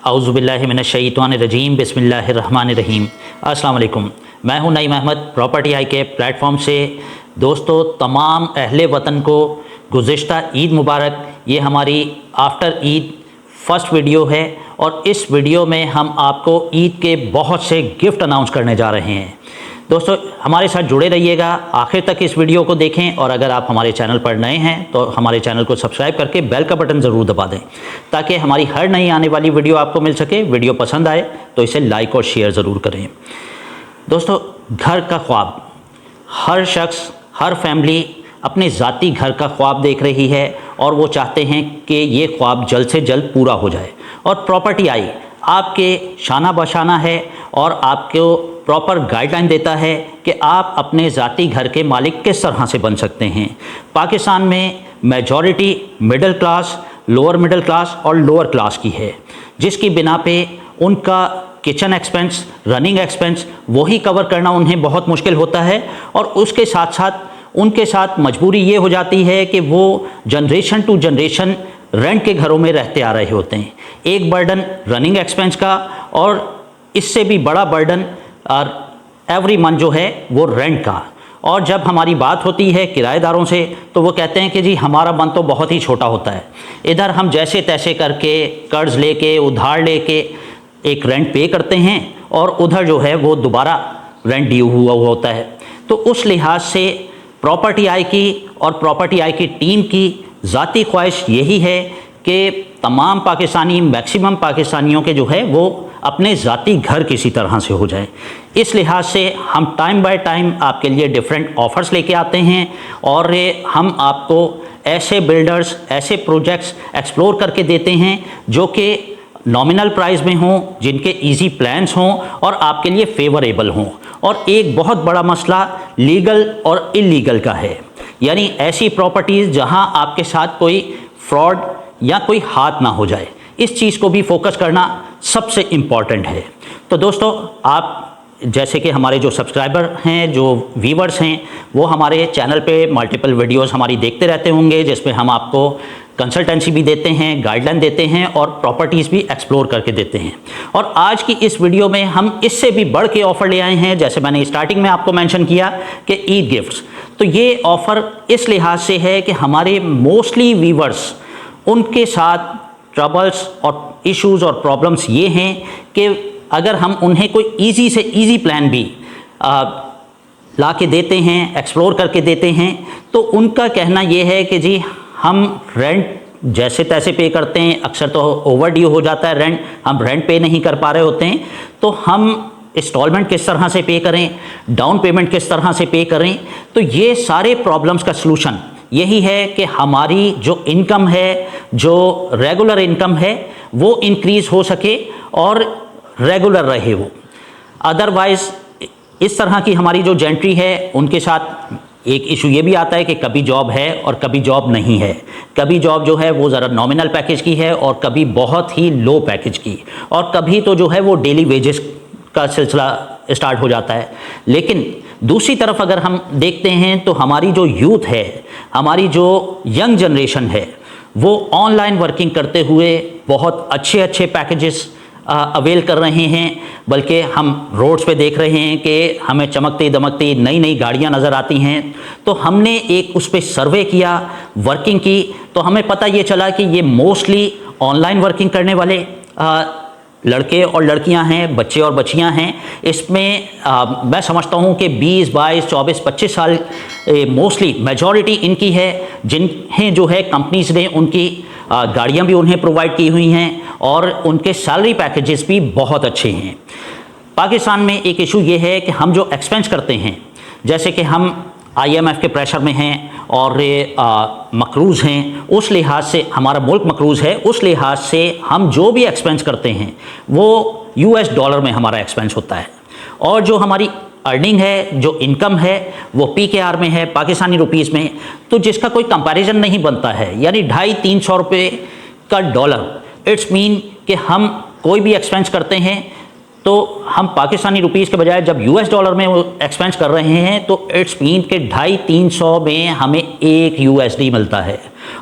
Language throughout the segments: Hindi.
औज़ुबिल्लाहि मिनश्शैतानिर्रजीम बिस्मिल्लाहिर्रहमानिर्रहीम। अस्सलाम वालेकुम। मैं हूं नईम अहमद प्रॉपर्टी आई के प्लेटफॉर्म से। दोस्तों, तमाम अहले वतन को गुज़िश्ता ईद मुबारक। ये हमारी आफ्टर ईद फर्स्ट वीडियो है और इस वीडियो में हम आपको ईद के बहुत से गिफ्ट अनाउंस करने जा रहे हैं। दोस्तों, हमारे साथ जुड़े रहिएगा, आखिर तक इस वीडियो को देखें और अगर आप हमारे चैनल पर नए हैं तो हमारे चैनल को सब्सक्राइब करके बेल का बटन ज़रूर दबा दें ताकि हमारी हर नई आने वाली वीडियो आपको मिल सके। वीडियो पसंद आए तो इसे लाइक और शेयर ज़रूर करें। दोस्तों, घर का ख्वाब, हर शख्स, हर फैमिली अपने ज़ाती घर का ख्वाब देख रही है और वो चाहते हैं कि ये ख्वाब जल्द से जल्द पूरा हो जाए। और प्रॉपर्टी आई आपके शाना बशाना है और आपको प्रॉपर गाइडलाइन देता है कि आप अपने ज़ाती घर के मालिक किस तरह से बन सकते हैं। पाकिस्तान में majority middle class, lower middle class और लोअर क्लास की है, जिसकी बिना पे उनका किचन एक्सपेंस, रनिंग एक्सपेंस वही कवर करना उन्हें बहुत मुश्किल होता है। और उसके साथ साथ उनके साथ मजबूरी ये हो जाती है कि वो जनरेशन टू जनरेशन रेंट के घरों में रहते आ रहे होते हैं। एक बर्डन रनिंग एक्सपेंस का और इससे भी बड़ा बर्डन और एवरी मंथ जो है वो रेंट का। और जब हमारी बात होती है किराएदारों से तो वो कहते हैं कि जी हमारा मन तो बहुत ही छोटा होता है, इधर हम जैसे तैसे करके कर्ज़ लेके उधार लेके एक रेंट पे करते हैं और उधर जो है वो दोबारा रेंट ड्यू हुआ होता है। तो उस लिहाज से प्रॉपर्टी आई की और प्रॉपर्टी आई की टीम की ज़ाती ख्वाहिश यही है कि तमाम पाकिस्तानी, मैक्सिमम पाकिस्तानियों के जो है वो अपने ज़ाती घर किसी तरह से हो जाए। इस लिहाज से हम टाइम बाय टाइम आपके लिए डिफरेंट ऑफ़र्स लेके आते हैं और हम आपको ऐसे बिल्डर्स, ऐसे प्रोजेक्ट्स एक्सप्लोर करके देते हैं जो कि नॉमिनल प्राइस में हों, जिनके इजी प्लान्स हों और आपके लिए फेवरेबल हों। और एक बहुत बड़ा मसला लीगल और इलीगल का है, यानी ऐसी प्रॉपर्टीज़ जहां आपके साथ कोई फ्रॉड या कोई हाथ ना हो जाए। इस चीज़ को भी फोकस करना सबसे इम्पॉर्टेंट है। तो दोस्तों, आप जैसे कि हमारे जो सब्सक्राइबर हैं, जो व्यूवर्स हैं, वो हमारे चैनल पे मल्टीपल वीडियोस हमारी देखते रहते होंगे जिसमें हम आपको कंसल्टेंसी भी देते हैं, गाइडलाइन देते हैं और प्रॉपर्टीज़ भी एक्सप्लोर करके देते हैं। और आज की इस वीडियो में हम इससे भी बढ़ के ऑफ़र ले आए हैं। जैसे मैंने स्टार्टिंग में आपको मेंशन किया कि ईद गिफ्ट्स, तो ये ऑफ़र इस लिहाज से है कि हमारे मोस्टली व्यूवर्स, उनके साथ ट्रबल्स और इश्यूज़ और प्रॉब्लम्स ये हैं कि अगर हम उन्हें कोई ईजी से ईजी प्लान भी ला के देते हैं, एक्सप्लोर करके देते हैं, तो उनका कहना ये है कि जी हम रेंट जैसे तैसे पे करते हैं, अक्सर तो ओवर ड्यू हो जाता है रेंट, हम रेंट पे नहीं कर पा रहे होते हैं, तो हम इंस्टॉलमेंट किस तरह से पे करें, डाउन पेमेंट किस तरह से पे करें। तो ये सारे प्रॉब्लम्स का सलूशन यही है कि हमारी जो इनकम है, जो रेगुलर इनकम है, वो इंक्रीज़ हो सके और रेगुलर रहे वो। अदरवाइज़ इस तरह की हमारी जो जेंट्री है उनके साथ एक इशू ये भी आता है कि कभी जॉब है और कभी जॉब नहीं है। कभी जॉब जो है वो ज़रा नॉमिनल पैकेज की है और कभी बहुत ही लो पैकेज की, और कभी तो जो है वो डेली वेजेस का सिलसिला स्टार्ट हो जाता है। लेकिन दूसरी तरफ अगर हम देखते हैं तो हमारी जो यूथ है, हमारी जो यंग जनरेशन है, वो ऑनलाइन वर्किंग करते हुए बहुत अच्छे अच्छे पैकेजेस अवेल कर रहे हैं। बल्कि हम रोड्स पे देख रहे हैं कि हमें चमकती दमकती नई नई गाड़ियां नज़र आती हैं। तो हमने एक उस पर सर्वे किया, वर्किंग की, तो हमें पता ये चला कि ये मोस्टली ऑनलाइन वर्किंग करने वाले लड़के और लड़कियां हैं, बच्चे और बच्चियां हैं। इसमें मैं समझता हूं कि 20, 22, 24, 25 साल मोस्टली मेजॉरिटी इनकी है, जिन्हें जो है कंपनीज ने उनकी गाड़ियां भी उन्हें प्रोवाइड की हुई हैं और उनके सैलरी पैकेजेस भी बहुत अच्छे हैं। पाकिस्तान में एक इशू ये है कि हम जो एक्सपेंस करते हैं, जैसे कि हम IMF के प्रेशर में हैं और मकरूज़ हैं, उस लिहाज से हमारा मुल्क मकरूज़ है, उस लिहाज से हम जो भी एक्सपेंस करते हैं वो US डॉलर में हमारा एक्सपेंस होता है। और जो हमारी अर्निंग है, जो इनकम है, वो PKR में है, पाकिस्तानी रुपीज़ में, तो जिसका कोई कंपैरिजन नहीं बनता है। यानी 250-300 रुपये का डॉलर, इट्स मीन कि हम कोई भी एक्सपेंस करते हैं तो हम पाकिस्तानी रुपीज़ के बजाय जब US डॉलर में वो एक्सपेंस कर रहे हैं तो इट्स मीन के 250-300 में हमें 1 USD मिलता है।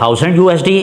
$1000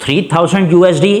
$3000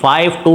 $5,000 to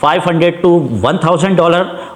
$500 to $1000،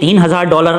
$3,000